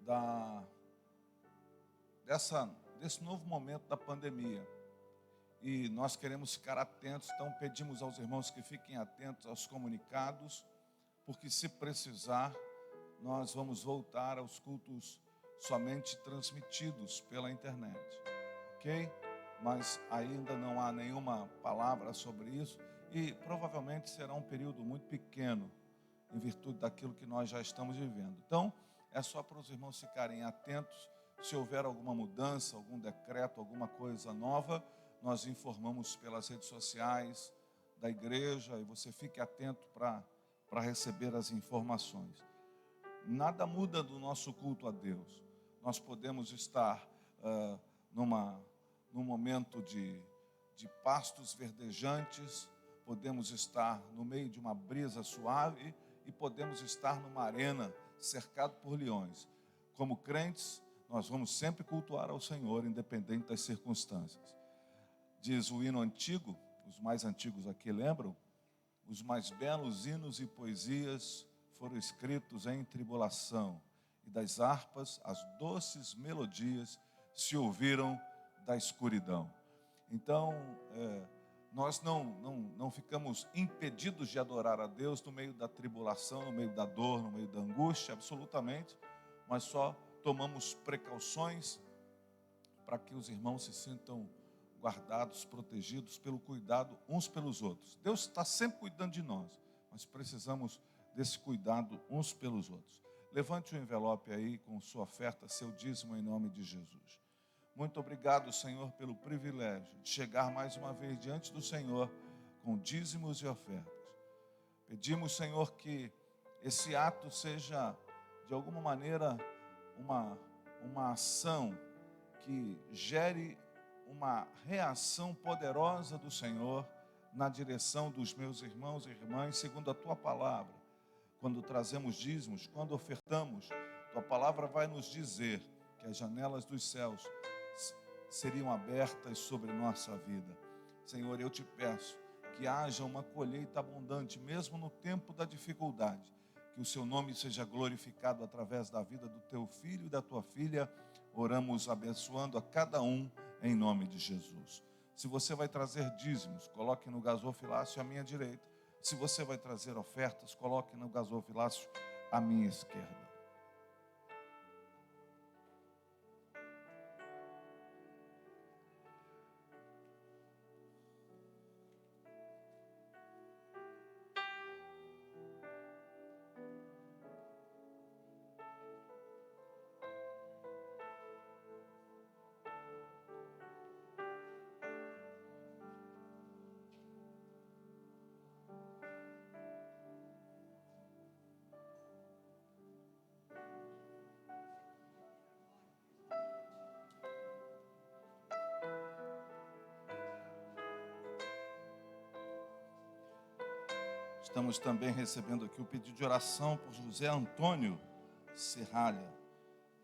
da, desse novo momento da pandemia. E nós queremos ficar atentos, então pedimos aos irmãos que fiquem atentos aos comunicados, porque se precisar, nós vamos voltar aos cultos somente transmitidos pela internet, ok? Mas ainda não há nenhuma palavra sobre isso e provavelmente será um período muito pequeno, em virtude daquilo que nós já estamos vivendo. Então, é só para os irmãos ficarem atentos. Se houver alguma mudança, algum decreto, alguma coisa nova, nós informamos pelas redes sociais da igreja e você fique atento para receber as informações. Nada muda do nosso culto a Deus. Nós podemos estar num momento de pastos verdejantes, podemos estar no meio de uma brisa suave e podemos estar numa arena cercado por leões. Como crentes, nós vamos sempre cultuar ao Senhor, independente das circunstâncias. Diz o hino antigo, os mais antigos aqui lembram? Os mais belos hinos e poesias foram escritos em tribulação, e das harpas as doces melodias se ouviram da escuridão. Então, nós não ficamos impedidos de adorar a Deus no meio da tribulação, no meio da dor, no meio da angústia, absolutamente, mas só tomamos precauções para que os irmãos se sintam guardados, protegidos pelo cuidado uns pelos outros. Deus está sempre cuidando de nós, mas precisamos desse cuidado uns pelos outros. Levante o envelope aí com sua oferta, seu dízimo em nome de Jesus. Muito obrigado, Senhor, pelo privilégio de chegar mais uma vez diante do Senhor com dízimos e ofertas. Pedimos, Senhor, que esse ato seja, de alguma maneira, uma ação que gere uma reação poderosa do Senhor na direção dos meus irmãos e irmãs, segundo a Tua palavra. Quando trazemos dízimos, quando ofertamos, Tua palavra vai nos dizer que as janelas dos céus seriam abertas sobre nossa vida. Senhor, eu te peço que haja uma colheita abundante, mesmo no tempo da dificuldade, que o Seu nome seja glorificado através da vida do Teu filho e da Tua filha. Oramos abençoando a cada um em nome de Jesus. Se você vai trazer dízimos, coloque no gasofilácio à minha direita. Se você vai trazer ofertas, coloque no gasofilácio à minha esquerda. Estamos também recebendo aqui o pedido de oração por José Antônio Serralha.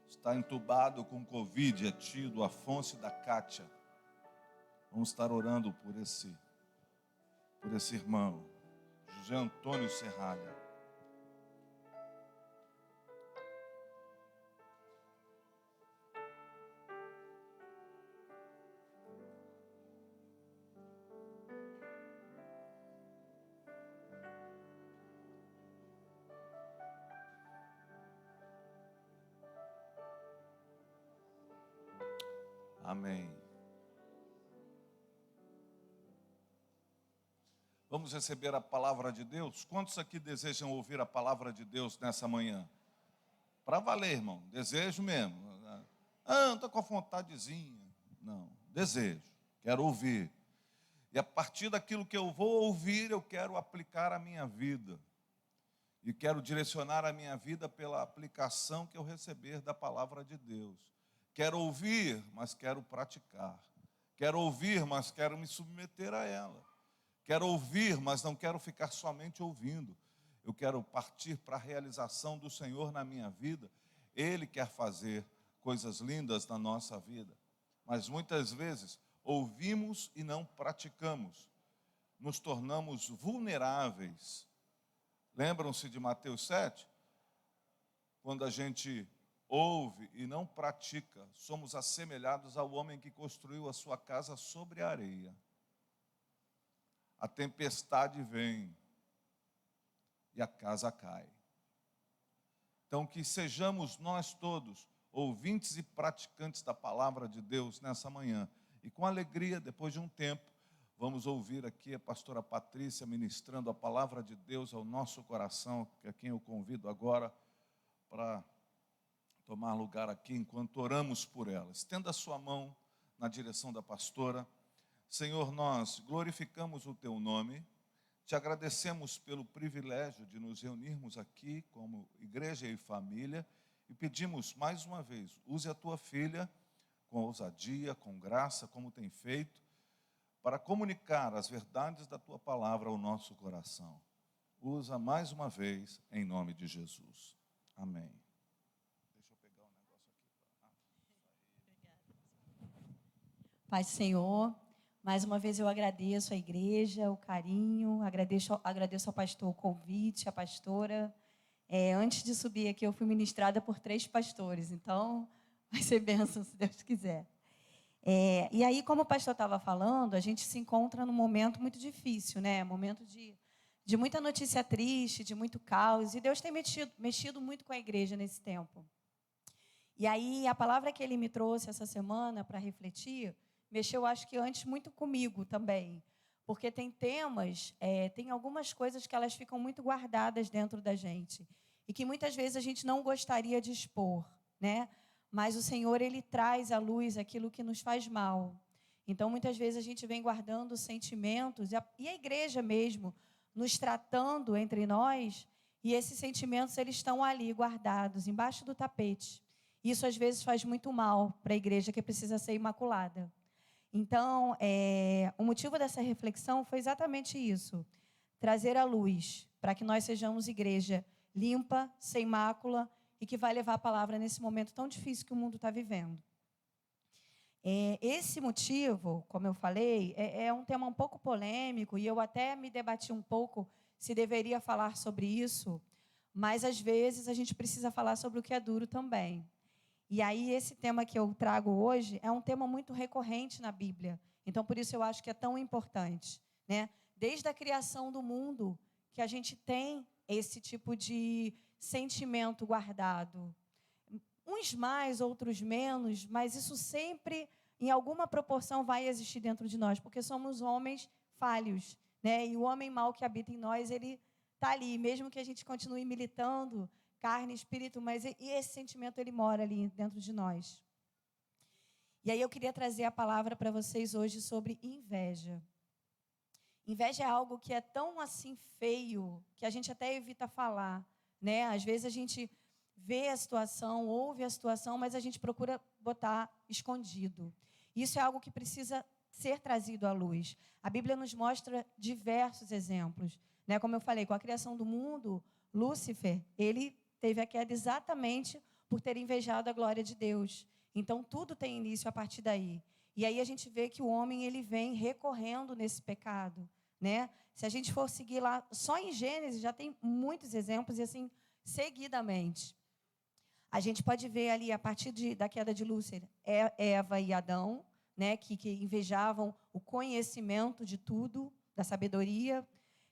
Está entubado com Covid, é tio do Afonso e da Kátia. Vamos estar orando por esse irmão, José Antônio Serralha. Amém. Vamos receber a palavra de Deus? Quantos aqui desejam ouvir a palavra de Deus nessa manhã? Para valer, irmão, desejo mesmo. Não estou com a vontadezinha. Não, desejo, quero ouvir. E a partir daquilo que eu vou ouvir, eu quero aplicar a minha vida. E quero direcionar a minha vida pela aplicação que eu receber da palavra de Deus. Quero ouvir, mas quero praticar. Quero ouvir, mas quero me submeter a ela. Quero ouvir, mas não quero ficar somente ouvindo. Eu quero partir para a realização do Senhor na minha vida. Ele quer fazer coisas lindas na nossa vida. Mas muitas vezes ouvimos e não praticamos. Nos tornamos vulneráveis. Lembram-se de Mateus 7? Quando a gente ouve e não pratica, somos assemelhados ao homem que construiu a sua casa sobre a areia. A tempestade vem e a casa cai. Então, que sejamos nós todos ouvintes e praticantes da palavra de Deus nessa manhã. E com alegria, depois de um tempo, vamos ouvir aqui a pastora Patrícia ministrando a palavra de Deus ao nosso coração, que é quem eu convido agora para tomar lugar aqui enquanto oramos por ela. Estenda a sua mão na direção da pastora. Senhor, nós glorificamos o teu nome, te agradecemos pelo privilégio de nos reunirmos aqui como igreja e família e pedimos mais uma vez, use a tua filha com ousadia, com graça, como tem feito, para comunicar as verdades da tua palavra ao nosso coração. Usa mais uma vez em nome de Jesus. Amém. Deixa eu pegar um negócio aqui. Paz do Senhor, mais uma vez eu agradeço a igreja, o carinho, agradeço ao pastor o convite, a pastora. Antes de subir aqui, eu fui ministrada por 3 pastores, então vai ser bênção, se Deus quiser. E aí, como o pastor estava falando, a gente se encontra num momento muito difícil, né? Momento de muita notícia triste, de muito caos, e Deus tem mexido muito com a igreja nesse tempo. E aí, a palavra que ele me trouxe essa semana para refletir, mexeu, acho que antes, muito comigo também. Porque tem temas, tem algumas coisas que elas ficam muito guardadas dentro da gente. E que muitas vezes a gente não gostaria de expor, né? Mas o Senhor, Ele traz à luz aquilo que nos faz mal. Então, muitas vezes a gente vem guardando sentimentos, e a igreja mesmo, nos tratando entre nós, e esses sentimentos, eles estão ali guardados, embaixo do tapete. Isso, às vezes, faz muito mal para a igreja que precisa ser imaculada. Então, o motivo dessa reflexão foi exatamente isso, trazer à luz, para que nós sejamos igreja limpa, sem mácula, e que vai levar a palavra nesse momento tão difícil que o mundo está vivendo. Esse motivo, como eu falei, é um tema um pouco polêmico, e eu até me debati um pouco se deveria falar sobre isso, mas às vezes a gente precisa falar sobre o que é duro também. E aí esse tema que eu trago hoje é um tema muito recorrente na Bíblia, então por isso eu acho que é tão importante, né? Desde a criação do mundo, que a gente tem esse tipo de sentimento guardado. Uns mais, outros menos, mas isso sempre, em alguma proporção, vai existir dentro de nós, porque somos homens falhos, né? E o homem mau que habita em nós, ele está ali, mesmo que a gente continue militando, carne, espírito, mas esse sentimento, ele mora ali dentro de nós. E aí eu queria trazer a palavra para vocês hoje sobre inveja. Inveja é algo que é tão assim feio, que a gente até evita falar, né? Às vezes a gente vê a situação, ouve a situação, mas a gente procura botar escondido. Isso é algo que precisa ser trazido à luz. A Bíblia nos mostra diversos exemplos, né? Como eu falei, com a criação do mundo, Lúcifer, ele teve a queda exatamente por ter invejado a glória de Deus. Então, tudo tem início a partir daí. E aí a gente vê que o homem, ele vem recorrendo nesse pecado, né? Se a gente for seguir lá, só em Gênesis já tem muitos exemplos, e assim, seguidamente. A gente pode ver ali, a partir da queda de Lúcifer, Eva e Adão, né, que invejavam o conhecimento de tudo, da sabedoria,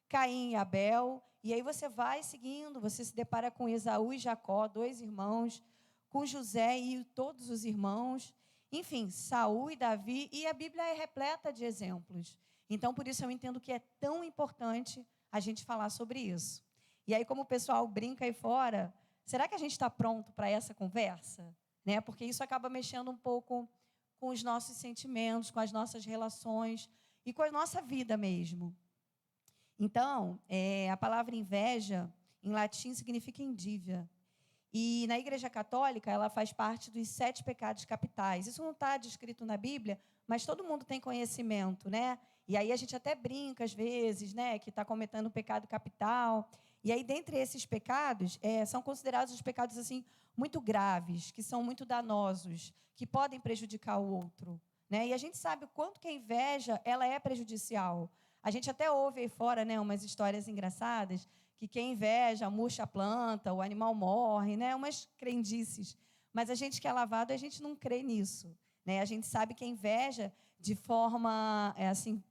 Caim e Abel, e aí você vai seguindo, você se depara com Esaú e Jacó, 2 irmãos, com José e todos os irmãos, enfim, Saul e Davi, e a Bíblia é repleta de exemplos. Então, por isso eu entendo que é tão importante a gente falar sobre isso. E aí, como o pessoal brinca aí fora, será que a gente está pronto para essa conversa? Né? Porque isso acaba mexendo um pouco com os nossos sentimentos, com as nossas relações e com a nossa vida mesmo. Então, a palavra inveja, em latim, significa endívia. E na Igreja Católica, ela faz parte dos 7 pecados capitais. Isso não está descrito na Bíblia, mas todo mundo tem conhecimento, né? E aí a gente até brinca, às vezes, né, que está cometendo um pecado capital. E aí, dentre esses pecados, são considerados os pecados assim, muito graves, que são muito danosos, que podem prejudicar o outro, né? E a gente sabe o quanto que a inveja ela é prejudicial. A gente até ouve aí fora, né, umas histórias engraçadas, que quem inveja murcha a planta, o animal morre, né? Umas crendices. Mas a gente que é lavado, a gente não crê nisso, né? A gente sabe que a inveja, de forma assim,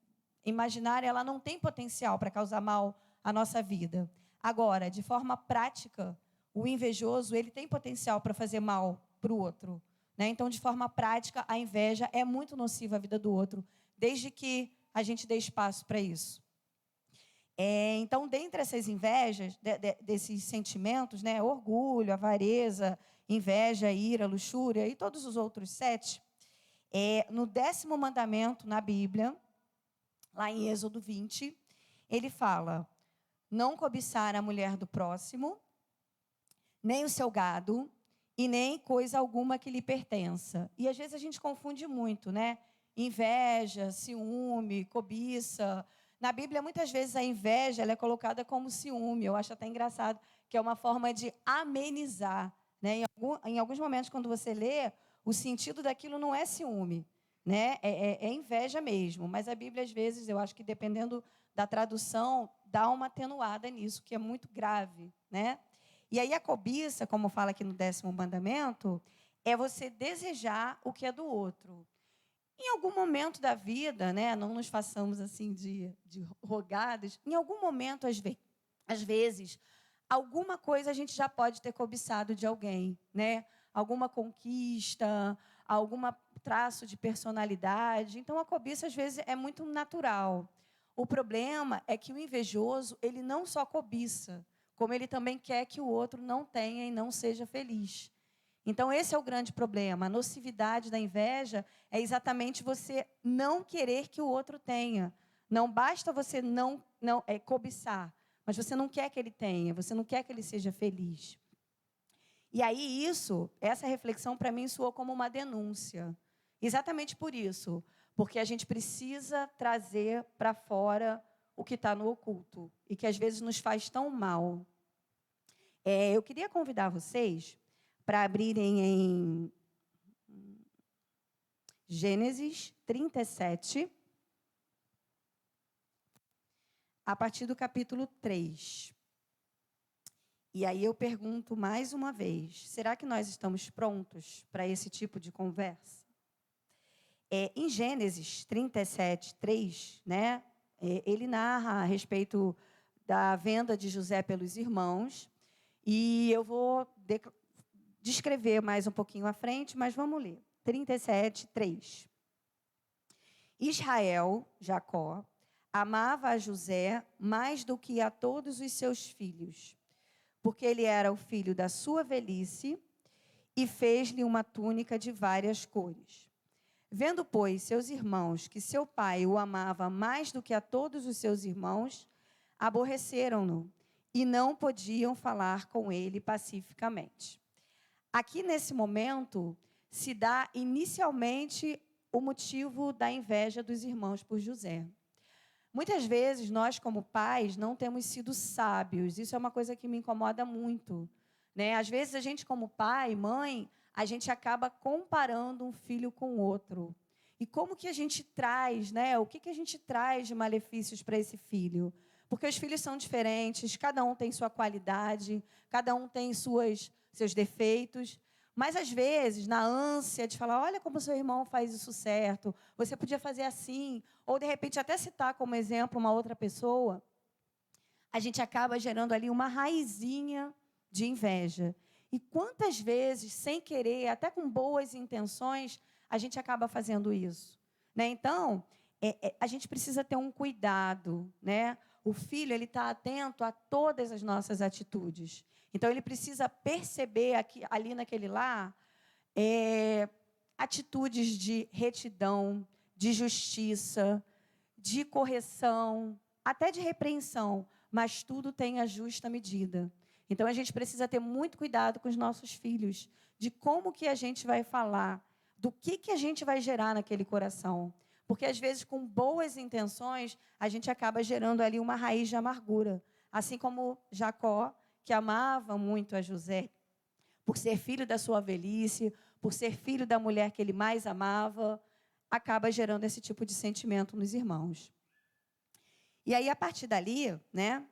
imaginária, ela não tem potencial para causar mal à nossa vida. Agora, de forma prática, o invejoso, ele tem potencial para fazer mal para o outro, né? Então, de forma prática, a inveja é muito nociva à vida do outro, desde que a gente dê espaço para isso. Então, dentre essas invejas, desses sentimentos, né, orgulho, avareza, inveja, ira, luxúria e todos os outros 7, no 10º mandamento na Bíblia, lá em Êxodo 20, ele fala: não cobiçar a mulher do próximo, nem o seu gado, e nem coisa alguma que lhe pertença. E às vezes a gente confunde muito, né? Inveja, ciúme, cobiça. Na Bíblia, muitas vezes a inveja ela é colocada como ciúme. Eu acho até engraçado, que é uma forma de amenizar, né? Em alguns momentos, quando você lê, o sentido daquilo não é ciúme, né? É inveja mesmo. Mas a Bíblia, às vezes, eu acho que dependendo da tradução, dá uma atenuada nisso, que é muito grave, né? E aí a cobiça, como fala aqui no 10º mandamento, é você desejar o que é do outro. Em algum momento da vida, né, não nos façamos assim de rogadas, em algum momento, às vezes, alguma coisa a gente já pode ter cobiçado de alguém, né? Alguma conquista, algum traço de personalidade. Então, a cobiça, às vezes, é muito natural. O problema é que o invejoso, ele não só cobiça, como ele também quer que o outro não tenha e não seja feliz. Então, esse é o grande problema. A nocividade da inveja é exatamente você não querer que o outro tenha. Não basta você não cobiçar, mas você não quer que ele tenha, você não quer que ele seja feliz. E aí essa reflexão para mim soou como uma denúncia. Exatamente por isso, porque a gente precisa trazer para fora o que está no oculto e que às vezes nos faz tão mal. Eu queria convidar vocês para abrirem em Gênesis 37, a partir do capítulo 3. E aí eu pergunto mais uma vez, será que nós estamos prontos para esse tipo de conversa? Em Gênesis 37, 3, né, ele narra a respeito da venda de José pelos irmãos, e eu vou descrever mais um pouquinho à frente, mas vamos ler. 37, 3. Israel, Jacó, amava a José mais do que a todos os seus filhos, porque ele era o filho da sua velhice, e fez-lhe uma túnica de várias cores. Vendo, pois, seus irmãos que seu pai o amava mais do que a todos os seus irmãos, aborreceram-no e não podiam falar com ele pacificamente. Aqui, nesse momento, se dá inicialmente o motivo da inveja dos irmãos por José. Muitas vezes, nós, como pais, não temos sido sábios. Isso é uma coisa que me incomoda muito, né? Às vezes, a gente, como pai, mãe, a gente acaba comparando um filho com o outro. E como que a gente traz, né? O que a gente traz de malefícios para esse filho? Porque os filhos são diferentes, cada um tem sua qualidade, cada um tem seus defeitos. Mas, às vezes, na ânsia de falar, olha como seu irmão faz isso certo, você podia fazer assim, ou, de repente, até citar como exemplo uma outra pessoa, a gente acaba gerando ali uma raizinha de inveja. E quantas vezes, sem querer, até com boas intenções, a gente acaba fazendo isso, né? Então, a gente precisa ter um cuidado, né? O filho, ele está atento a todas as nossas atitudes. Então, ele precisa perceber ali naquele lar atitudes de retidão, de justiça, de correção, até de repreensão, mas tudo tem a justa medida. Então, a gente precisa ter muito cuidado com os nossos filhos, de como que a gente vai falar, do que a gente vai gerar naquele coração. Porque, às vezes, com boas intenções, a gente acaba gerando ali uma raiz de amargura. Assim como Jacó, que amava muito a José, por ser filho da sua velhice, por ser filho da mulher que ele mais amava, acaba gerando esse tipo de sentimento nos irmãos. E aí, a partir dali, né,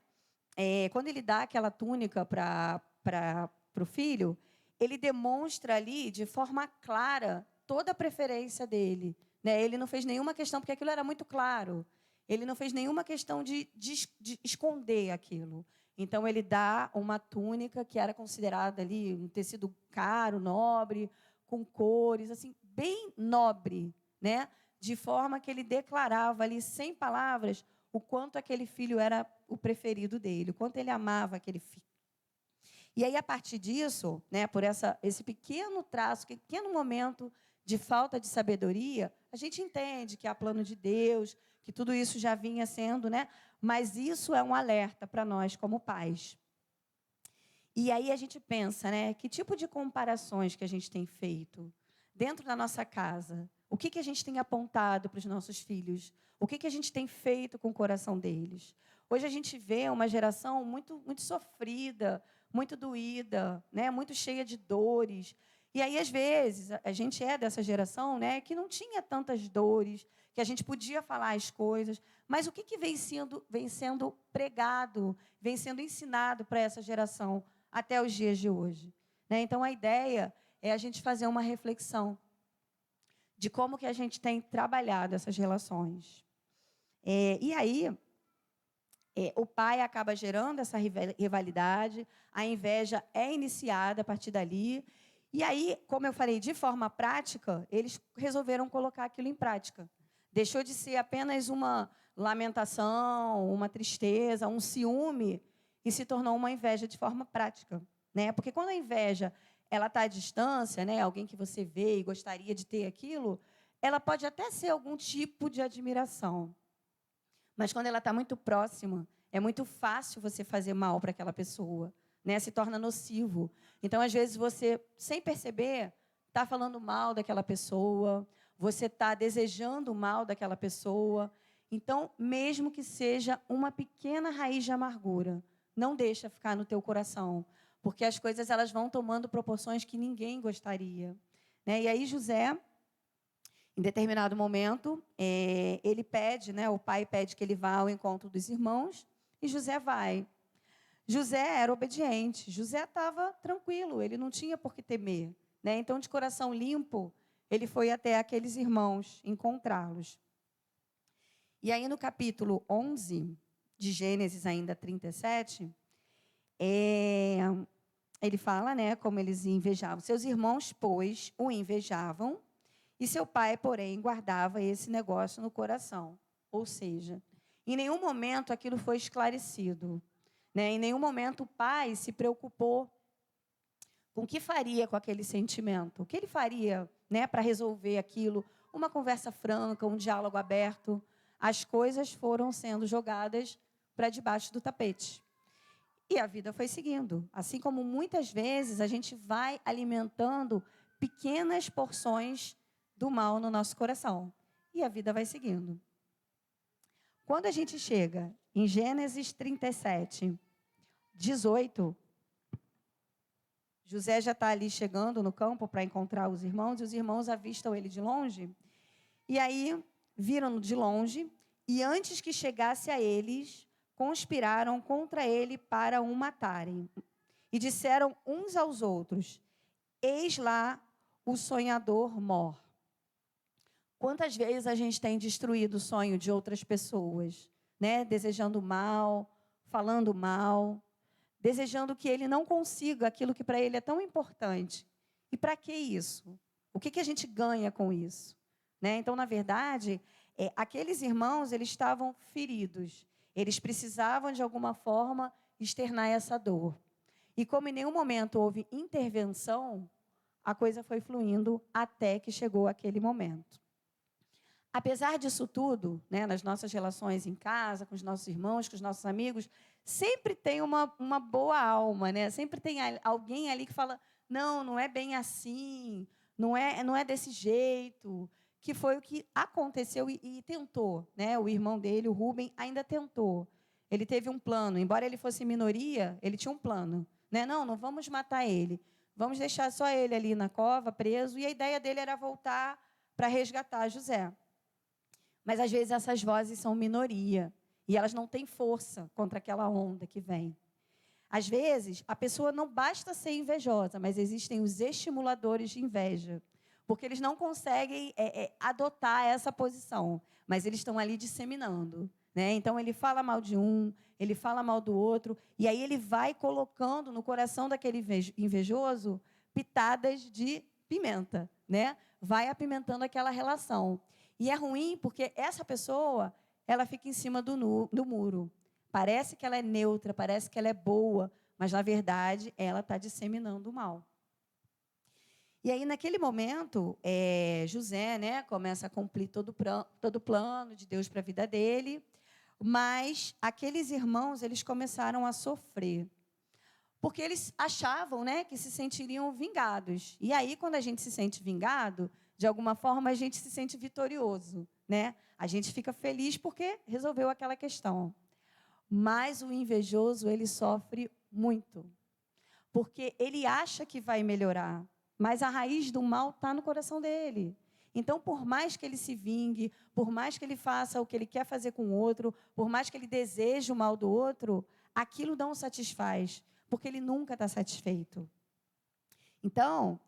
quando ele dá aquela túnica para o filho, ele demonstra ali, de forma clara, toda a preferência dele. Né? Ele não fez nenhuma questão, porque aquilo era muito claro. Ele não fez nenhuma questão de esconder aquilo. Então, ele dá uma túnica que era considerada ali um tecido caro, nobre, com cores, assim, bem nobre, né? De forma que ele declarava ali, sem palavras, o quanto aquele filho era o preferido dele, o quanto ele amava aquele filho. E aí, a partir disso, né, por esse pequeno traço, pequeno momento de falta de sabedoria, a gente entende que há plano de Deus, que tudo isso já vinha sendo, né? Mas isso é um alerta para nós como pais. E aí a gente pensa, né? Que tipo de comparações que a gente tem feito dentro da nossa casa? O que a gente tem apontado para os nossos filhos? O que a gente tem feito com o coração deles? Hoje a gente vê uma geração muito, muito sofrida, muito doída, né? Muito cheia de dores. E aí, às vezes, a gente é dessa geração, né, que não tinha tantas dores, que a gente podia falar as coisas, mas o que vem sendo pregado, vem sendo ensinado para essa geração até os dias de hoje? Né? Então, a ideia é a gente fazer uma reflexão de como que a gente tem trabalhado essas relações. E aí, o pai acaba gerando essa rivalidade, a inveja é iniciada a partir dali. E aí, como eu falei, de forma prática, eles resolveram colocar aquilo em prática. Deixou de ser apenas uma lamentação, uma tristeza, um ciúme, e se tornou uma inveja de forma prática. Né? Porque quando a inveja está à distância, né, alguém que você vê e gostaria de ter aquilo, ela pode até ser algum tipo de admiração. Mas quando ela está muito próxima, é muito fácil você fazer mal para aquela pessoa. Né, se torna nocivo. Então, às vezes, você, sem perceber, está falando mal daquela pessoa, você está desejando o mal daquela pessoa. Então, mesmo que seja uma pequena raiz de amargura, não deixa ficar no teu coração, porque as coisas elas vão tomando proporções que ninguém gostaria. Né? E aí, José, em determinado momento, ele pede, né, o pai pede que ele vá ao encontro dos irmãos, e José vai. José era obediente, José estava tranquilo, ele não tinha por que temer. Né? Então, de coração limpo, ele foi até aqueles irmãos encontrá-los. E aí, no capítulo 11 de Gênesis, ainda 37, ele fala, né, como eles invejavam. Seus irmãos, pois, o invejavam, e seu pai, porém, guardava esse negócio no coração. Ou seja, em nenhum momento aquilo foi esclarecido. Né? Em nenhum momento o pai se preocupou com o que faria com aquele sentimento. O que ele faria, né, para resolver aquilo? Uma conversa franca, um diálogo aberto. As coisas foram sendo jogadas para debaixo do tapete. E a vida foi seguindo. Assim como muitas vezes a gente vai alimentando pequenas porções do mal no nosso coração. E a vida vai seguindo. Quando a gente chega em Gênesis 37, 18, José já está ali chegando no campo para encontrar os irmãos, e os irmãos avistam ele de longe, e aí viram-no de longe, e antes que chegasse a eles, conspiraram contra ele para o matarem. E disseram uns aos outros: eis lá o sonhador mor. Quantas vezes a gente tem destruído o sonho de outras pessoas, né? Desejando mal, falando mal, desejando que ele não consiga aquilo que para ele é tão importante. E para que isso? O que a gente ganha com isso? Né? Então, na verdade, aqueles irmãos eles estavam feridos. Eles precisavam, de alguma forma, externar essa dor. E como em nenhum momento houve intervenção, a coisa foi fluindo até que chegou aquele momento. Apesar disso tudo, né, nas nossas relações em casa, com os nossos irmãos, com os nossos amigos, sempre tem uma boa alma, né? Sempre tem alguém ali que fala, não é bem assim, não é desse jeito, que foi o que aconteceu e tentou. Né? O irmão dele, o Rubem, ainda tentou. Ele teve um plano, embora ele fosse minoria, ele tinha um plano. Né? Não vamos matar ele, vamos deixar só ele ali na cova, preso, e a ideia dele era voltar para resgatar José. Mas, às vezes, essas vozes são minoria. E elas não têm força contra aquela onda que vem. Às vezes, a pessoa não basta ser invejosa, mas existem os estimuladores de inveja, porque eles não conseguem adotar essa posição, mas eles estão ali disseminando, né? Então, ele fala mal de um, ele fala mal do outro, e aí ele vai colocando no coração daquele invejoso pitadas de pimenta, né? Vai apimentando aquela relação. E é ruim porque essa pessoa, ela fica em cima do muro. Parece que ela é neutra, parece que ela é boa, mas, na verdade, ela está disseminando o mal. E aí, naquele momento, José, né, começa a cumprir todo o plano de Deus para a vida dele, mas aqueles irmãos, eles começaram a sofrer, porque eles achavam, né, que se sentiriam vingados. E aí, quando a gente se sente vingado, de alguma forma, a gente se sente vitorioso, né? A gente fica feliz porque resolveu aquela questão. Mas o invejoso, ele sofre muito, porque ele acha que vai melhorar, mas a raiz do mal está no coração dele. Então, por mais que ele se vingue, por mais que ele faça o que ele quer fazer com o outro, por mais que ele deseje o mal do outro, aquilo não o satisfaz, porque ele nunca está satisfeito. Então,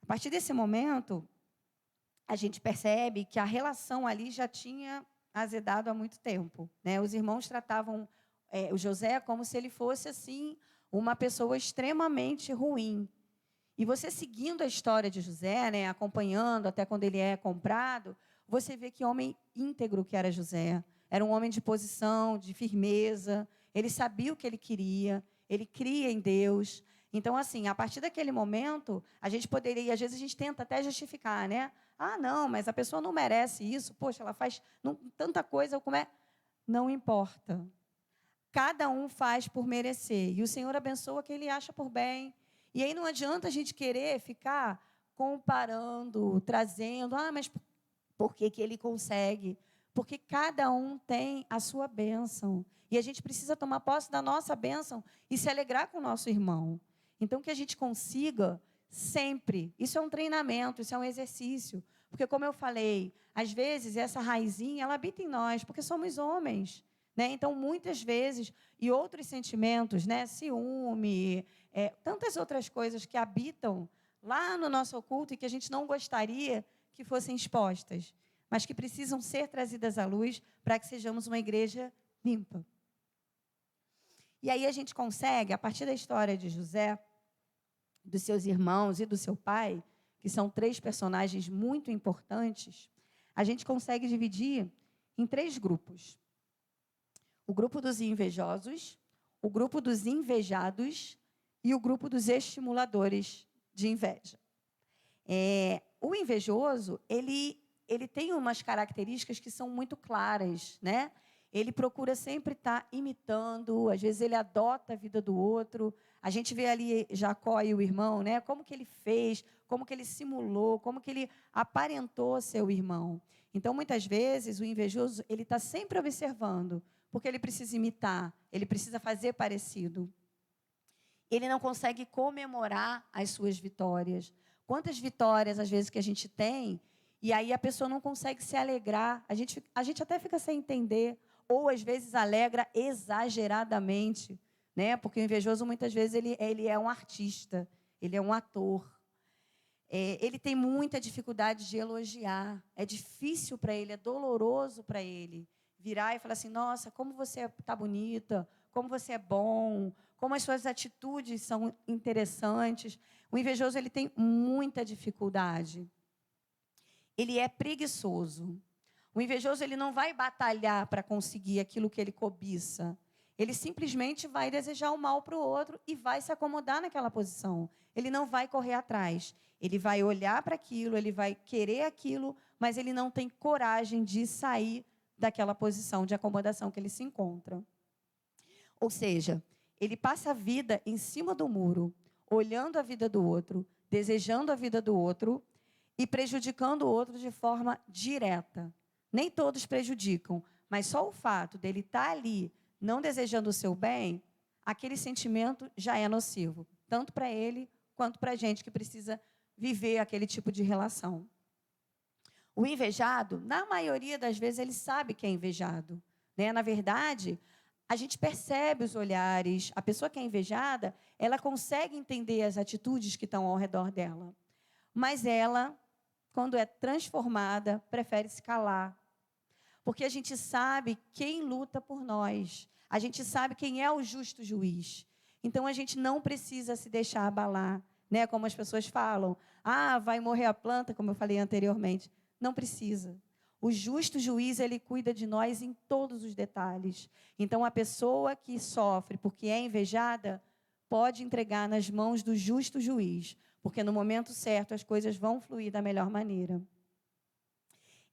a partir desse momento, a gente percebe que a relação ali já tinha azedado há muito tempo, né? Os irmãos tratavam o José como se ele fosse, assim, uma pessoa extremamente ruim. E você seguindo a história de José, né, acompanhando até quando ele é comprado, você vê que homem íntegro que era José. Era um homem de posição, de firmeza. Ele sabia o que ele queria, ele cria em Deus. Então, assim, a partir daquele momento, a gente poderia, às vezes a gente tenta até justificar, né? Ah, não, mas a pessoa não merece isso. Poxa, ela faz tanta coisa, como é? Não importa. Cada um faz por merecer. E o Senhor abençoa quem Ele acha por bem. E aí não adianta a gente querer ficar comparando, trazendo. Ah, mas por que ele consegue? Porque cada um tem a sua bênção. E a gente precisa tomar posse da nossa bênção e se alegrar com o nosso irmão. Então, que a gente consiga sempre. Isso é um treinamento, isso é um exercício. Porque, como eu falei, às vezes essa raizinha, ela habita em nós, porque somos homens. Né? Então, muitas vezes, e outros sentimentos, né? Ciúme, tantas outras coisas que habitam lá no nosso oculto e que a gente não gostaria que fossem expostas, mas que precisam ser trazidas à luz para que sejamos uma igreja limpa. E aí a gente consegue, a partir da história de José, dos seus irmãos e do seu pai, que são 3 personagens muito importantes, a gente consegue dividir em 3 grupos. O grupo dos invejosos, o grupo dos invejados e o grupo dos estimuladores de inveja. O invejoso, ele tem umas características que são muito claras, né? Ele procura sempre estar imitando, às vezes ele adota a vida do outro. A gente vê ali Jacó e o irmão, né? Como que ele fez, como que ele simulou, como que ele aparentou ser o irmão. Então, muitas vezes, o invejoso, ele está sempre observando, porque ele precisa imitar, ele precisa fazer parecido. Ele não consegue comemorar as suas vitórias. Quantas vitórias, às vezes, que a gente tem, e aí a pessoa não consegue se alegrar. A gente até fica sem entender, ou, às vezes, alegra exageradamente, né? Porque o invejoso, muitas vezes, ele é um artista, ele é um ator. Ele tem muita dificuldade de elogiar. É difícil para ele, é doloroso para ele virar e falar assim, nossa, como você está bonita, como você é bom, como as suas atitudes são interessantes. O invejoso, ele tem muita dificuldade. Ele é preguiçoso. O invejoso, ele não vai batalhar para conseguir aquilo que ele cobiça. Ele simplesmente vai desejar o mal para o outro e vai se acomodar naquela posição. Ele não vai correr atrás. Ele vai olhar para aquilo, ele vai querer aquilo, mas ele não tem coragem de sair daquela posição de acomodação que ele se encontra. Ou seja, ele passa a vida em cima do muro, olhando a vida do outro, desejando a vida do outro e prejudicando o outro de forma direta. Nem todos prejudicam, mas só o fato dele estar ali, não desejando o seu bem, aquele sentimento já é nocivo, tanto para ele quanto para a gente que precisa viver aquele tipo de relação. O invejado, na maioria das vezes, ele sabe que é invejado, né? Na verdade, A gente percebe os olhares. A pessoa que é invejada, ela consegue entender as atitudes que estão ao redor dela. Mas ela, quando é transformada, prefere se calar. Porque a gente sabe quem luta por nós. A gente sabe quem é o justo juiz. Então, a gente não precisa se deixar abalar. Né? Como as pessoas falam, vai morrer a planta, como eu falei anteriormente. Não precisa. O justo juiz, ele cuida de nós em todos os detalhes. Então, a pessoa que sofre porque é invejada, pode entregar nas mãos do justo juiz, porque no momento certo as coisas vão fluir da melhor maneira.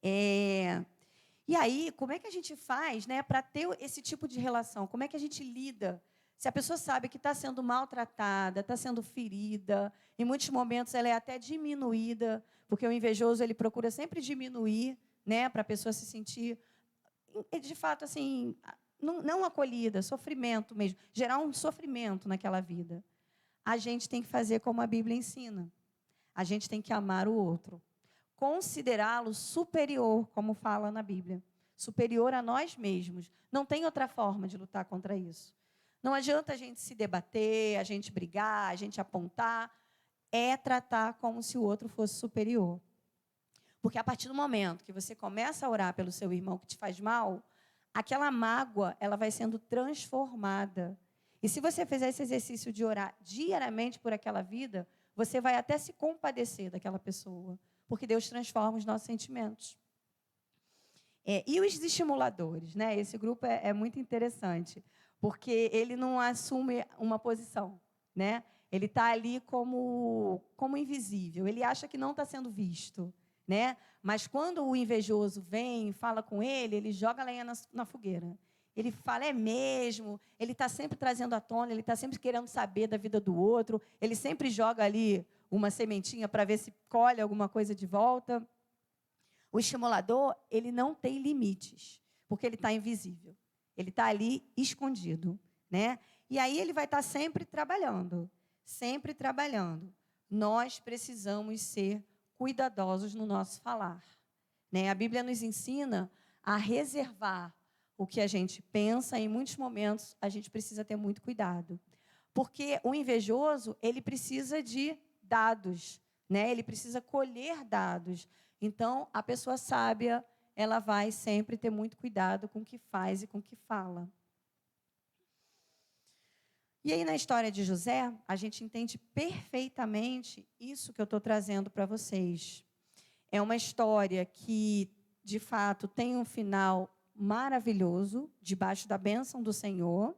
E aí, como é que a gente faz, né, para ter esse tipo de relação? Como é que a gente lida? Se a pessoa sabe que está sendo maltratada, está sendo ferida, em muitos momentos ela é até diminuída, porque o invejoso ele procura sempre diminuir, né, para a pessoa se sentir, de fato, assim, não acolhida, sofrimento mesmo, gerar um sofrimento naquela vida. A gente tem que fazer como a Bíblia ensina. A gente tem que amar o outro. Considerá-lo superior, como fala na Bíblia. Superior a nós mesmos. Não tem outra forma de lutar contra isso. Não adianta a gente se debater, a gente brigar, a gente apontar. É tratar como se o outro fosse superior. Porque a partir do momento que você começa a orar pelo seu irmão que te faz mal, aquela mágoa ela vai sendo transformada. E se você fizer esse exercício de orar diariamente por aquela vida, você vai até se compadecer daquela pessoa. Porque Deus transforma os nossos sentimentos. E os estimuladores, né? Esse grupo é muito interessante, porque ele não assume uma posição, né? Ele está ali como invisível, ele acha que não está sendo visto, né? Mas quando o invejoso vem e fala com ele, ele joga lenha na fogueira. Ele fala, é mesmo, ele está sempre trazendo à tona, ele está sempre querendo saber da vida do outro, ele sempre joga ali uma sementinha para ver se colhe alguma coisa de volta. O estimulador, ele não tem limites, porque ele está invisível. Ele está ali escondido, né? E aí ele vai estar sempre trabalhando, sempre trabalhando. Nós precisamos ser cuidadosos no nosso falar, né? A Bíblia nos ensina a reservar o que a gente pensa. Em muitos momentos, a gente precisa ter muito cuidado. Porque o invejoso, ele precisa de dados, né? Ele precisa colher dados. Então, a pessoa sábia, ela vai sempre ter muito cuidado com o que faz e com o que fala. E aí, na história de José, a gente entende perfeitamente isso que eu estou trazendo para vocês. É uma história que, de fato, tem um final maravilhoso, debaixo da bênção do Senhor,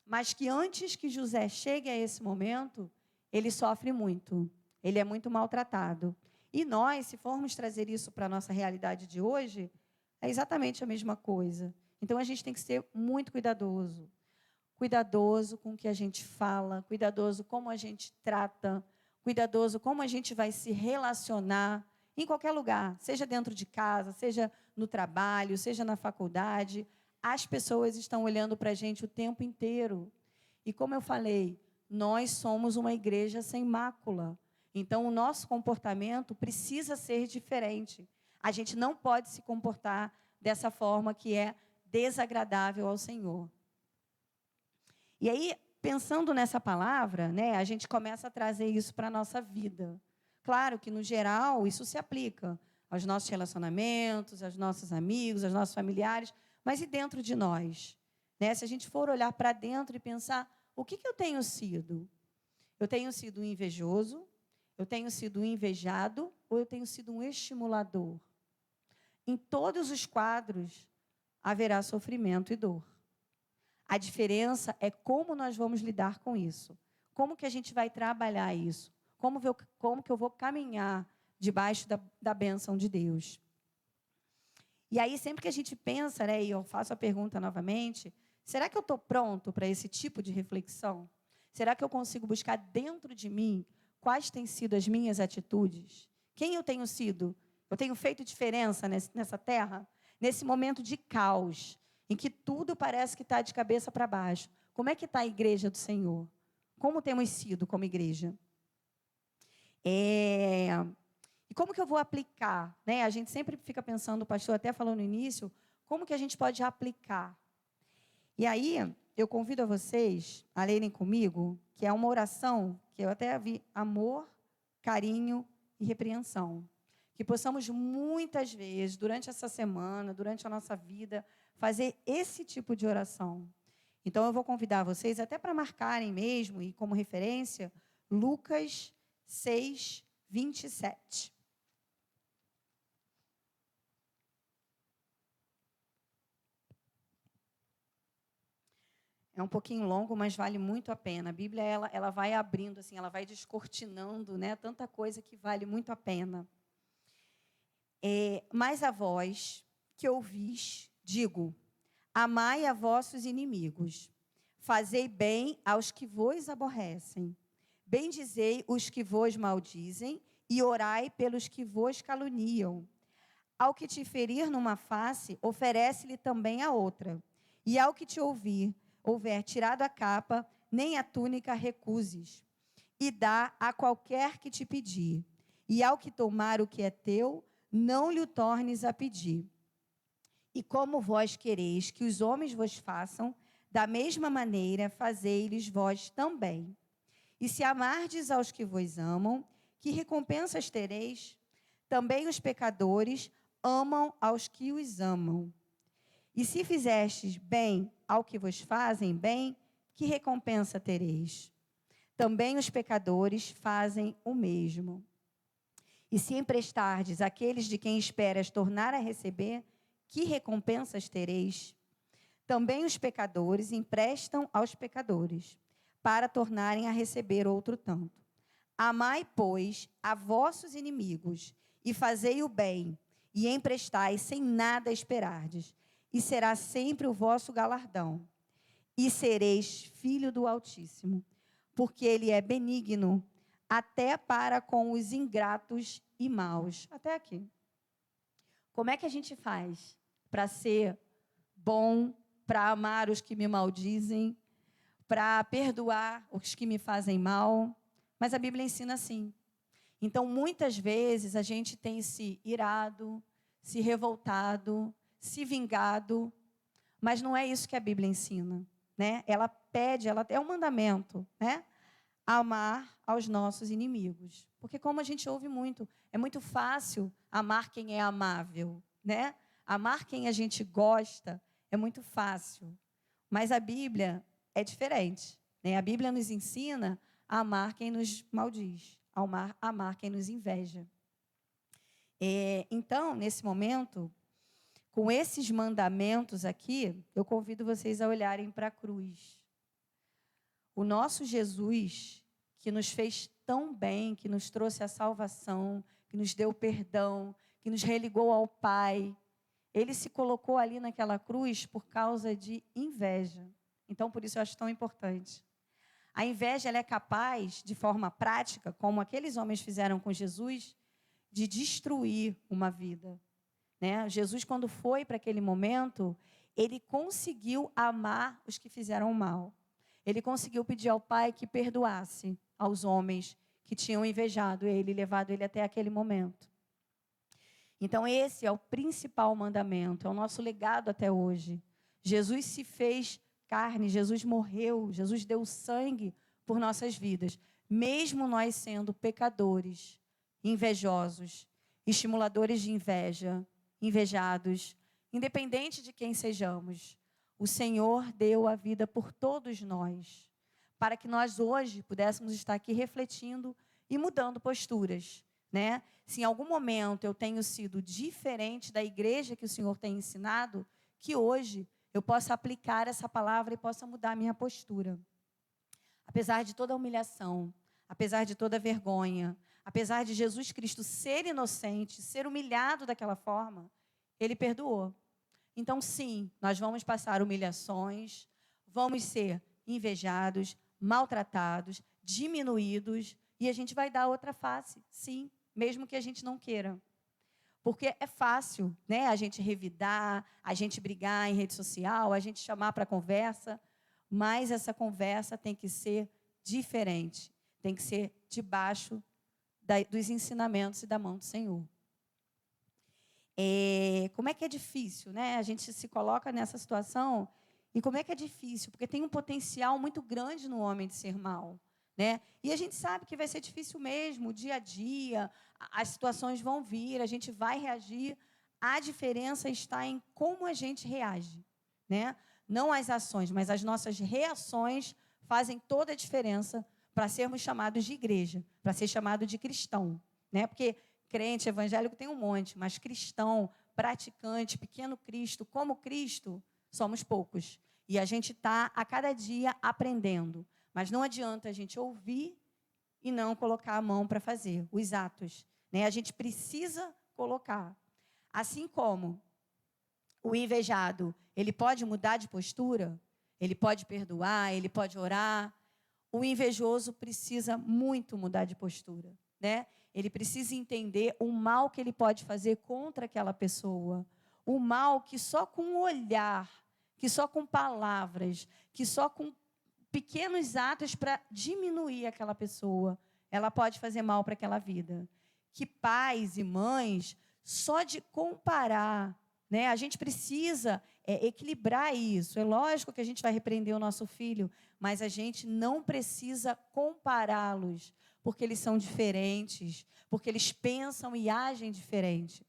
mas que antes que José chegue a esse momento, ele sofre muito, ele é muito maltratado. E nós, se formos trazer isso para a nossa realidade de hoje, é exatamente a mesma coisa. Então, a gente tem que ser muito cuidadoso. Cuidadoso com o que a gente fala, cuidadoso como a gente trata, cuidadoso como a gente vai se relacionar em qualquer lugar, seja dentro de casa, seja no trabalho, seja na faculdade. As pessoas estão olhando para a gente o tempo inteiro. E como eu falei, nós somos uma igreja sem mácula. Então, o nosso comportamento precisa ser diferente. A gente não pode se comportar dessa forma que é desagradável ao Senhor. E aí, pensando nessa palavra, né, a gente começa a trazer isso para a nossa vida. Claro que, no geral, isso se aplica aos nossos relacionamentos, aos nossos amigos, aos nossos familiares, mas e dentro de nós? Né? Se a gente for olhar para dentro e pensar, o que eu tenho sido? Eu tenho sido um invejoso? Eu tenho sido um invejado? Ou eu tenho sido um estimulador? Em todos os quadros, haverá sofrimento e dor. A diferença é como nós vamos lidar com isso. Como que a gente vai trabalhar isso? Como que eu vou caminhar debaixo da bênção de Deus? E aí, sempre que a gente pensa, né, e eu faço a pergunta novamente, será que eu estou pronto para esse tipo de reflexão? Será que eu consigo buscar dentro de mim quais têm sido as minhas atitudes? Quem eu tenho sido? Eu tenho feito diferença nessa terra? Nesse momento de caos, em que tudo parece que está de cabeça para baixo. Como é que está a igreja do Senhor? Como temos sido como igreja? E como que eu vou aplicar? Né? A gente sempre fica pensando, o pastor até falou no início, como que a gente pode aplicar? E aí, eu convido a vocês a lerem comigo, que é uma oração que eu até vi: amor, carinho e repreensão. Que possamos muitas vezes, durante essa semana, durante a nossa vida, fazer esse tipo de oração. Então, eu vou convidar vocês até para marcarem mesmo, e como referência, Lucas 6, 27. É um pouquinho longo, mas vale muito a pena. A Bíblia, ela vai abrindo, assim, ela vai descortinando, né, tanta coisa que vale muito a pena. Mas a vós que ouvis, digo: amai a vossos inimigos, fazei bem aos que vos aborrecem, bendizei os que vos maldizem e orai pelos que vos caluniam. Ao que te ferir numa face, oferece-lhe também a outra. E ao que te houver tirado a capa, nem a túnica recuses. E dá a qualquer que te pedir. E ao que tomar o que é teu, não lhe o tornes a pedir. E como vós quereis que os homens vos façam, da mesma maneira fazei-lhes vós também. E se amardes aos que vos amam, que recompensas tereis? Também os pecadores amam aos que os amam. E se fizestes bem ao que vos fazem bem, que recompensa tereis? Também os pecadores fazem o mesmo. E se emprestardes àqueles de quem esperas tornar a receber, que recompensas tereis? Também os pecadores emprestam aos pecadores, para tornarem a receber outro tanto. Amai, pois, a vossos inimigos, e fazei o bem, e emprestai sem nada esperardes, e será sempre o vosso galardão. E sereis filho do Altíssimo, porque ele é benigno, até para com os ingratos e maus. Até aqui. Como é que a gente faz para ser bom, para amar os que me maldizem, para perdoar os que me fazem mal? Mas a Bíblia ensina assim. Então, muitas vezes, a gente tem se irado, se revoltado, se vingado, mas não é isso que a Bíblia ensina, né? Ela pede, ela é um mandamento, né? Amar aos nossos inimigos. Porque como a gente ouve muito, é muito fácil amar quem é amável, né? Amar quem a gente gosta é muito fácil. Mas a Bíblia é diferente, né? A Bíblia nos ensina a amar quem nos maldiz, a amar quem nos inveja. Então, nesse momento, com esses mandamentos aqui, eu convido vocês a olharem para a cruz. O nosso Jesus, que nos fez tão bem, que nos trouxe a salvação, que nos deu perdão, que nos religou ao Pai, ele se colocou ali naquela cruz por causa de inveja. Então, por isso eu acho tão importante. A inveja, ela é capaz, de forma prática, como aqueles homens fizeram com Jesus, de destruir uma vida, né? Jesus, quando foi para aquele momento, ele conseguiu amar os que fizeram mal. Ele conseguiu pedir ao Pai que perdoasse aos homens que tinham invejado ele, levado ele até aquele momento. Então, esse é o principal mandamento, é o nosso legado até hoje. Jesus se fez carne, Jesus morreu, Jesus deu sangue por nossas vidas, mesmo nós sendo pecadores, invejosos, estimuladores de inveja, invejados, independente de quem sejamos. O Senhor deu a vida por todos nós, para que nós hoje pudéssemos estar aqui refletindo e mudando posturas, né? Se em algum momento eu tenho sido diferente da igreja que o Senhor tem ensinado, que hoje eu possa aplicar essa palavra e possa mudar a minha postura. Apesar de toda a humilhação, apesar de toda a vergonha, apesar de Jesus Cristo ser inocente, ser humilhado daquela forma, ele perdoou. Então, sim, nós vamos passar humilhações, vamos ser invejados, maltratados, diminuídos, e a gente vai dar outra face, sim, mesmo que a gente não queira. Porque é fácil, né, a gente revidar, a gente brigar em rede social, a gente chamar para conversa, mas essa conversa tem que ser diferente, tem que ser debaixo dos ensinamentos e da mão do Senhor. Como é que é difícil, né? A gente se coloca nessa situação E como é que é difícil? Porque tem um potencial muito grande no homem de ser mal, né? E a gente sabe que vai ser difícil mesmo, o dia a dia, as situações vão vir, a gente vai reagir. A diferença está em como a gente reage, né? Não as ações, mas as nossas reações fazem toda a diferença para sermos chamados de igreja, para ser chamado de cristão, né? Porque crente evangélico tem um monte, mas cristão, praticante, pequeno Cristo, como Cristo, somos poucos. E a gente está a cada dia aprendendo. Mas não adianta a gente ouvir e não colocar a mão para fazer os atos, né? A gente precisa colocar. Assim como o invejado, ele pode mudar de postura, ele pode perdoar, ele pode orar. O invejoso precisa muito mudar de postura, né? Ele precisa entender o mal que ele pode fazer contra aquela pessoa. O mal que só com um olhar, que só com palavras, que só com pequenos atos para diminuir aquela pessoa, ela pode fazer mal para aquela vida. Que pais e mães, só de comparar, né? A gente precisa equilibrar isso. É lógico que a gente vai repreender o nosso filho, mas a gente não precisa compará-los, porque eles são diferentes, porque eles pensam e agem diferente.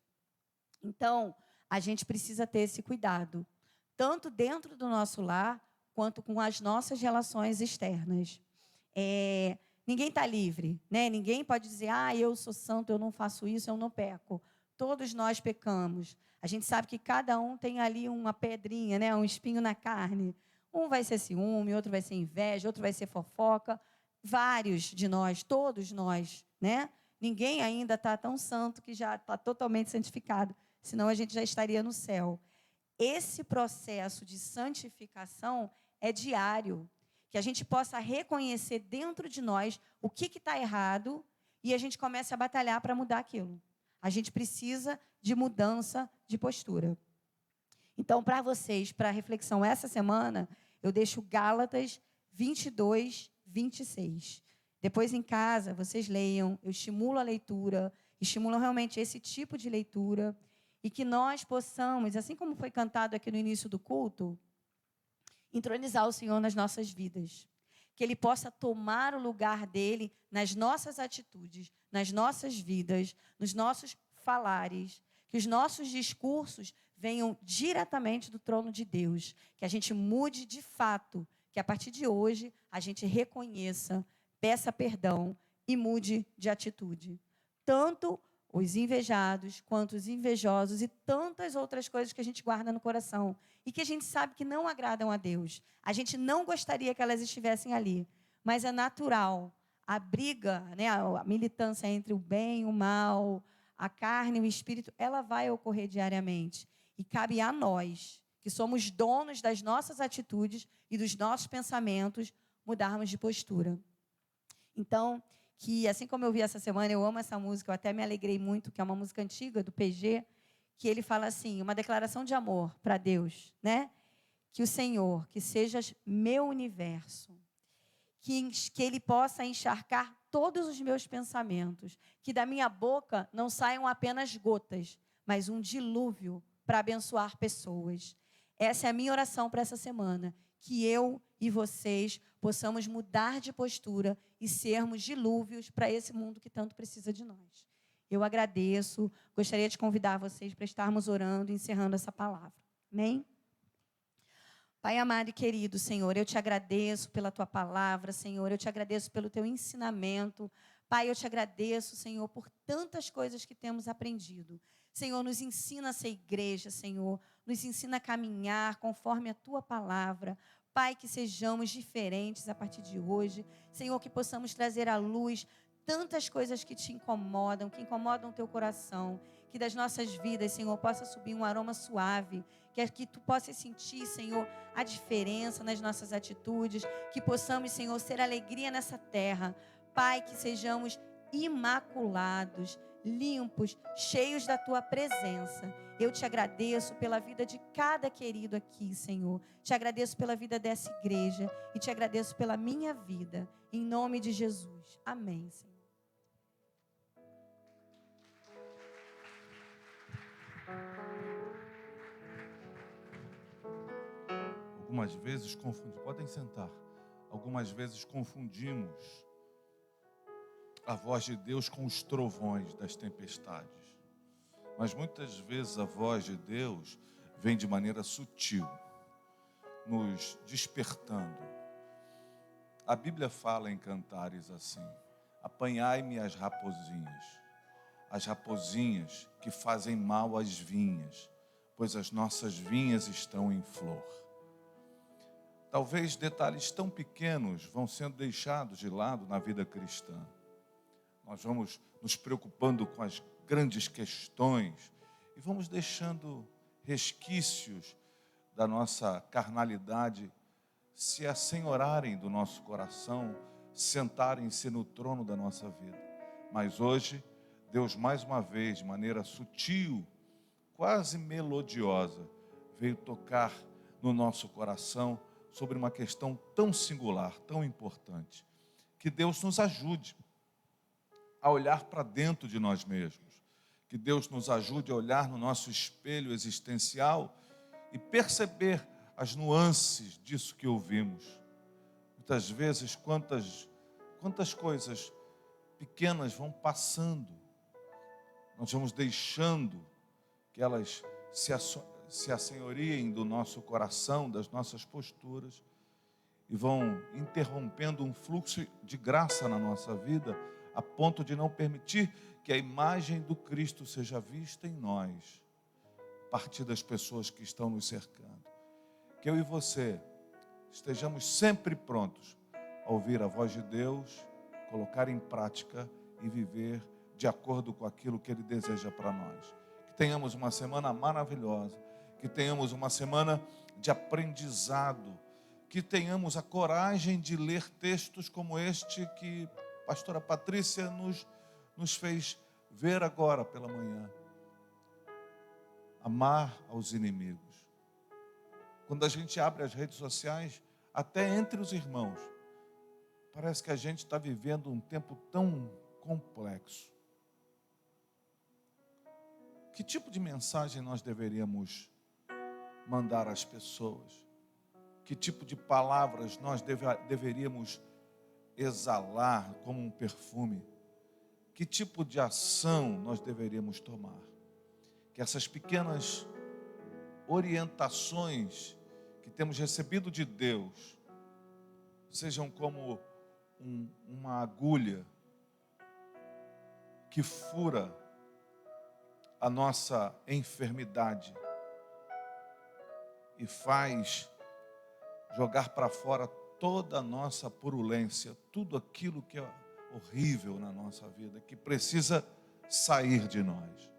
Então, a gente precisa ter esse cuidado, tanto dentro do nosso lar, quanto com as nossas relações externas. Ninguém está livre, né? Ninguém pode dizer, eu sou santo, eu não faço isso, eu não peco. Todos nós pecamos. A gente sabe que cada um tem ali uma pedrinha, né? Um espinho na carne. Um vai ser ciúme, outro vai ser inveja, outro vai ser fofoca. Vários de nós, todos nós, né? Ninguém ainda está tão santo que já está totalmente santificado, senão a gente já estaria no céu. Esse processo de santificação é diário, que a gente possa reconhecer dentro de nós o que está errado e a gente comece a batalhar para mudar aquilo. A gente precisa de mudança de postura. Então, para vocês, para a reflexão essa semana, eu deixo Gálatas 22, 26. Depois, em casa, vocês leiam, eu estimulo a leitura, estimulo realmente esse tipo de leitura, e que nós possamos, assim como foi cantado aqui no início do culto, entronizar o Senhor nas nossas vidas. Que Ele possa tomar o lugar dEle nas nossas atitudes, nas nossas vidas, nos nossos falares. Que os nossos discursos venham diretamente do trono de Deus. Que a gente mude de fato. Que a partir de hoje a gente reconheça, peça perdão e mude de atitude. Tanto os invejados, quanto os invejosos e tantas outras coisas que a gente guarda no coração e que a gente sabe que não agradam a Deus. A gente não gostaria que elas estivessem ali, mas é natural. A briga, né, a militância entre o bem e o mal, a carne e o espírito, ela vai ocorrer diariamente. E cabe a nós, que somos donos das nossas atitudes e dos nossos pensamentos, mudarmos de postura. Então, que assim como eu vi essa semana, eu amo essa música, eu até me alegrei muito, que é uma música antiga do PG, que ele fala assim, uma declaração de amor para Deus, né? Que o Senhor, que sejas meu universo, que Ele possa encharcar todos os meus pensamentos, que da minha boca não saiam apenas gotas, mas um dilúvio para abençoar pessoas. Essa é a minha oração para essa semana, que eu e vocês possamos mudar de postura e sermos dilúvios para esse mundo que tanto precisa de nós. Eu agradeço, gostaria de convidar vocês para estarmos orando e encerrando essa palavra. Amém? Pai amado e querido, Senhor, eu te agradeço pela tua palavra, Senhor, eu te agradeço pelo teu ensinamento. Pai, eu te agradeço, Senhor, por tantas coisas que temos aprendido. Senhor, nos ensina a ser igreja, Senhor, nos ensina a caminhar conforme a tua palavra. Pai, que sejamos diferentes a partir de hoje. Senhor, que possamos trazer à luz tantas coisas que te incomodam, que incomodam o teu coração. Que das nossas vidas, Senhor, possa subir um aroma suave. Que tu possas sentir, Senhor, a diferença nas nossas atitudes. Que possamos, Senhor, ser alegria nessa terra. Pai, que sejamos imaculados, limpos, cheios da tua presença. Eu te agradeço pela vida de cada querido aqui, Senhor. Te agradeço pela vida dessa igreja e te agradeço pela minha vida. Em nome de Jesus. Amém, Senhor. Alguma algumas vezes confundimos, podem sentar, algumas vezes confundimos a voz de Deus com os trovões das tempestades. Mas muitas vezes a voz de Deus vem de maneira sutil, nos despertando. A Bíblia fala em cantares assim: apanhai-me as raposinhas que fazem mal às vinhas, pois as nossas vinhas estão em flor. Talvez detalhes tão pequenos vão sendo deixados de lado na vida cristã. Nós vamos nos preocupando com as grandes questões e vamos deixando resquícios da nossa carnalidade se assenhorarem do nosso coração, sentarem-se no trono da nossa vida. Mas hoje, Deus mais uma vez, de maneira sutil, quase melodiosa, veio tocar no nosso coração sobre uma questão tão singular, tão importante. Que Deus nos ajude a olhar para dentro de nós mesmos. Que Deus nos ajude a olhar no nosso espelho existencial e perceber as nuances disso que ouvimos. Muitas vezes, quantas coisas pequenas vão passando, nós vamos deixando que elas se assenhoriem do nosso coração, das nossas posturas, e vão interrompendo um fluxo de graça na nossa vida, a ponto de não permitir que a imagem do Cristo seja vista em nós, a partir das pessoas que estão nos cercando. Que eu e você estejamos sempre prontos a ouvir a voz de Deus, colocar em prática e viver de acordo com aquilo que Ele deseja para nós. Que tenhamos uma semana maravilhosa, que tenhamos uma semana de aprendizado, que tenhamos a coragem de ler textos como este que a pastora Patrícia nos fez ver agora pela manhã. Amar aos inimigos. Quando a gente abre as redes sociais, até entre os irmãos, parece que a gente está vivendo um tempo tão complexo. Que tipo de mensagem nós deveríamos mandar às pessoas? Que tipo de palavras nós deveríamos exalar como um perfume? Que tipo de ação nós deveríamos tomar? Que essas pequenas orientações que temos recebido de Deus sejam como uma agulha que fura a nossa enfermidade e faz jogar para fora toda a nossa purulência, tudo aquilo que é horrível na nossa vida, que precisa sair de nós.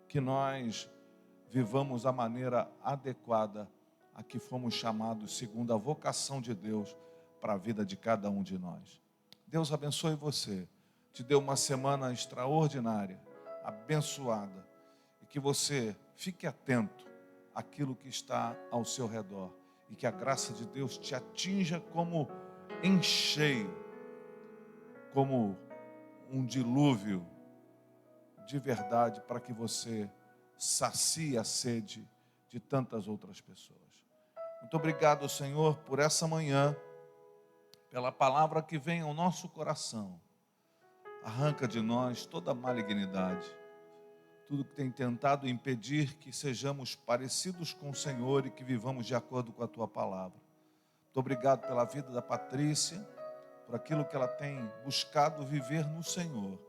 Que nós vivamos a maneira adequada a que fomos chamados segundo a vocação de Deus para a vida de cada um de nós. Deus abençoe você, te dê uma semana extraordinária, abençoada, e que você fique atento àquilo que está ao seu redor, e que a graça de Deus te atinja como em cheio, como um dilúvio de verdade, para que você sacie a sede de tantas outras pessoas. Muito obrigado, Senhor, por essa manhã, pela palavra que vem ao nosso coração. Arranca de nós toda a malignidade, tudo que tem tentado impedir que sejamos parecidos com o Senhor e que vivamos de acordo com a Tua palavra. Muito obrigado pela vida da Patrícia, por aquilo que ela tem buscado viver no Senhor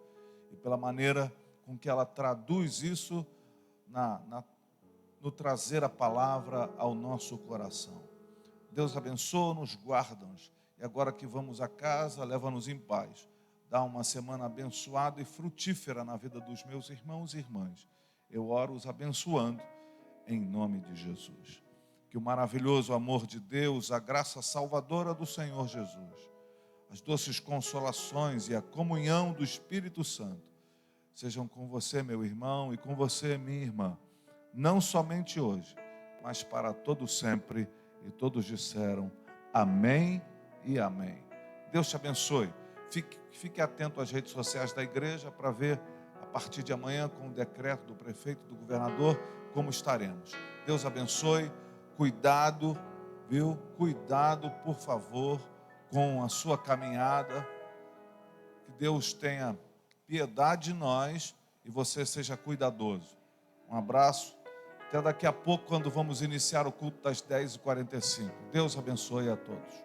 e pela maneira com que ela traduz isso no trazer a palavra ao nosso coração. Deus abençoa-nos, guarda-nos. E agora que vamos a casa, leva-nos em paz. Dá uma semana abençoada e frutífera na vida dos meus irmãos e irmãs. Eu oro os abençoando em nome de Jesus. Que o maravilhoso amor de Deus, a graça salvadora do Senhor Jesus, as doces consolações e a comunhão do Espírito Santo sejam com você, meu irmão, e com você, minha irmã, não somente hoje, mas para todo sempre. E todos disseram amém e amém. Deus te abençoe. Fique atento às redes sociais da igreja para ver a partir de amanhã, com o decreto do prefeito e do governador, como estaremos. Deus abençoe, cuidado, Viu? Cuidado, por favor, com a sua caminhada. Que Deus tenha piedade de nós e você seja cuidadoso. Um abraço. Até daqui a pouco, quando vamos iniciar o culto das 10h45. Deus abençoe a todos.